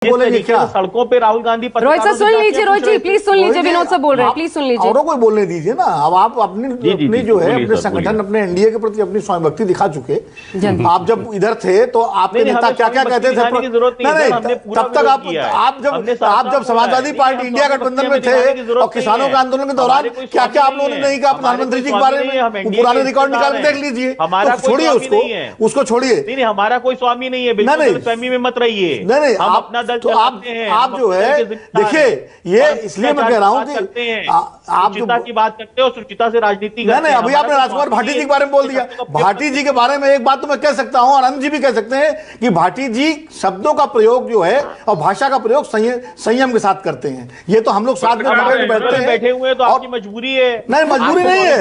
बोलेंगे क्या? सड़कों पे राहुल गांधी रोहित सर सुन लीजिए, रोहित जी प्लीज सुन लीजिए, विनोद सर बोल रहे हैं, प्लीज सुन लीजिए। औरों को बोलने दीजिए ना। अब आप अपनी जो है अपने संगठन, अपने एनडीए के प्रति अपनी स्वामी भक्ति दिखा चुके। आप जब इधर थे तो आपके नेता क्या क्या कहते थे? नहीं, तब तक आप जब समाजवादी पार्टी इंडिया गठबंधन में थे और किसानों के आंदोलन के दौरान क्या क्या आप लोगों ने नहीं कहा प्रधानमंत्री जी के बारे में? पुराने रिकॉर्ड निकाल के देख लीजिए। छोड़िए उसको छोड़िए। नहीं, हमारा कोई स्वामी नहीं है, बिल्कुल स्वामी में मत रहिए। नहीं, हम अपना दल चलाते हैं। आप जो है देखिए, ये इसलिए मैं कह रहा हूं कि आप सुचिता की बात करते हो, सुचिता से राजनीति करते हैं। नहीं, अभी आपने राजकुमार भाटी जी के बारे में बोल दिया। भाटी जी के बारे में एक बात तो मैं कह सकता हूं, आनंद जी भी कह सकते हैं कि भाटी जी शब्दों का प्रयोग जो है और भाषा का प्रयोग संयम के साथ करते हैं। ये तो हम लोग साथ में बैठे हुए हैं तो आपकी मजबूरी है। नहीं, मजबूरी नहीं है,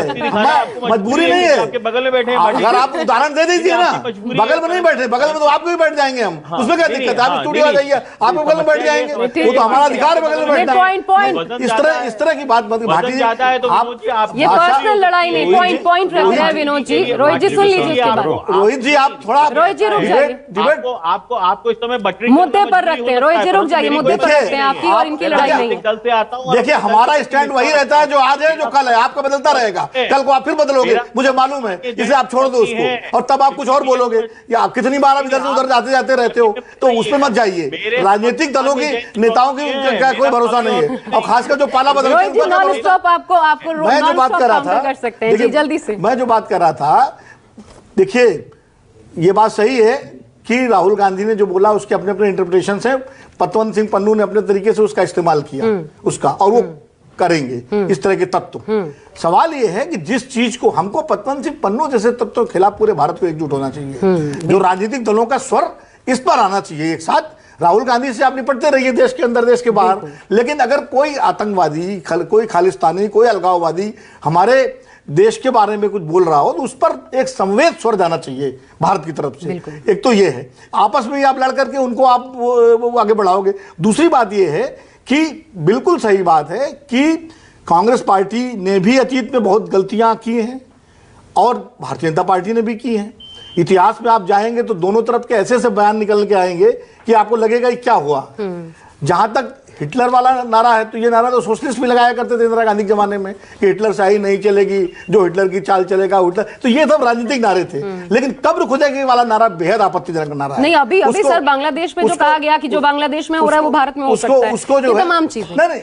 मजबूरी नहीं है। आपके बगल में बैठे, अगर आप उदाहरण दे दीजिए ना, बगल में नहीं बैठे, बगल में तो आपको भी बैठ जाएंगे हम, उसमें क्या दिक्कत है? आप स्टूडियो आ जाइए, आपके बगल में बैठ जाएंगे, वो तो हमारा अधिकार है बगल में बैठना। इस तरह की बात भाटी जी, ये पर्सनल लड़ाई नहीं, पॉइंट रख रहे हैं विनोद जी। रोहित जी सुन लीजिए उसके बाद। रोहित जी आप थोड़ा, रोहित जी रुक जाइए, आपको इस समय बटरी मुद्दे पर रखते हैं। रोहित जी रुक जाइए, मुद्दे पर रखते हैं, आपकी और इनकी लड़ाई नहीं है। कल से आता हूँ। देखिए, हमारा स्टैंड वही रहता है जो आज है, जो कल है। आपका बदलता रहेगा, कल को आप फिर बदलोगे, मुझे मालूम है। इसे आप छोड़ दो उसको, और तब आप कुछ और बोलोगे। या आप कितनी बार आप इधर से उधर जाते रहते हो, तो उसमें मत जाइए। राजनीतिक दलों की नेताओं की क्या कोई भरोसा नहीं है, और खासकर जो पाला बदल। मैं जो बात कर रहा था, जल्दी से मैं जो बात कर रहा था, देखिए ये बात सही है कि राहुल गांधी ने जो बोला उसके अपने अपने इंटरप्रिटेशन है। पतवंत सिंह पन्नू ने अपने तरीके से उसका इस्तेमाल किया उसका, और वो करेंगे इस तरह के तत्व। सवाल ये है कि जिस चीज को हमको पतवंत सिंह पन्नू जैसे तत्वों के खिलाफ पूरे भारत को एकजुट होना चाहिए। जो राजनीतिक दलों का स्वर इस पर आना चाहिए एक साथ। राहुल गांधी से आप निपटते रहिए देश के अंदर, देश के बाहर, लेकिन अगर कोई आतंकवादी, कोई खालिस्तानी, कोई अलगाववादी हमारे देश के बारे में कुछ बोल रहा हो तो उस पर एक संवेद स्वर जाना चाहिए भारत की तरफ से। एक तो ये है, आपस में ही आप लड़ करके उनको आप वो आगे बढ़ाओगे। दूसरी बात ये है कि बिल्कुल सही बात है कि कांग्रेस पार्टी ने भी अतीत में बहुत गलतियां की हैं और भारतीय जनता पार्टी ने भी की हैं। इतिहास में आप जाएंगे तो दोनों तरफ के ऐसे ऐसे बयान निकल के आएंगे कि आपको लगेगा क्या हुआ। जहां तक हिटलर वाला नारा है, तो ये नारा तो सोशलिस्ट भी लगाया करते थे इंदिरा गांधी के जमाने में कि हिटलर शाही नहीं चलेगी, जो हिटलर की चाल चलेगा हिटलर। तो ये सब राजनीतिक नारे थे, लेकिन कब्र खुदेगी वाला नारा बेहद आपत्तिजनक नारा है। नहीं, अभी सर बांग्लादेश में जो कहा गया कि जो बांग्लादेश में हो रहा है वो भारत में हो सकता है, उसको जो तमाम चीजें। नहीं,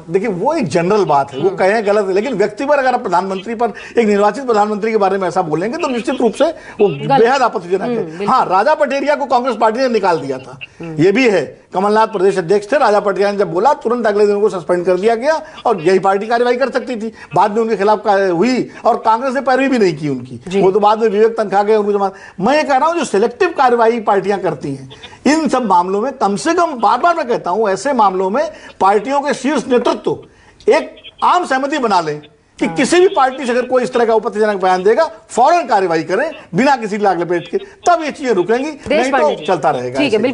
देखिए वो एक जनरल बात है, वो कहें गलत है, लेकिन व्यक्ति पर अगर आप प्रधानमंत्री पर, एक निर्वाचित प्रधानमंत्री के बारे में ऐसा बोलेंगे तो निश्चित रूप से वो बेहद आपत्तिजनक है। हाँ, राजा पटेरिया को कांग्रेस पार्टी ने निकाल दिया था, ये भी है। कमलनाथ प्रदेश अध्यक्ष थे, राजा पटेरिया ने जब बोला तुरंत अगले दिन को सस्पेंड कर दिया गया, और यही पार्टी कार्रवाई कर सकती थी। बाद में उनके खिलाफ हुई और कांग्रेस ने पैरवी भी नहीं की उनकी, वो तो बाद में विवेक तनखा गए उनको। मैं ये कह रहा हूं जो सिलेक्टिव कार्रवाई पार्टियां करती हैं इन सब मामलों में, कम से कम बार बार मैं कहता हूं ऐसे मामलों में पार्टियों के शीर्ष नेतृत्व एक आम सहमति बना लें कि किसी भी पार्टी से अगर कोई इस तरह का आपत्तिजनक बयान देगा फौरन कार्रवाई करें बिना किसी लाग लपेट के, तब ये चीजें रुकेंगी, नहीं तो चलता रहेगा। ठीक है, बिल्कुल।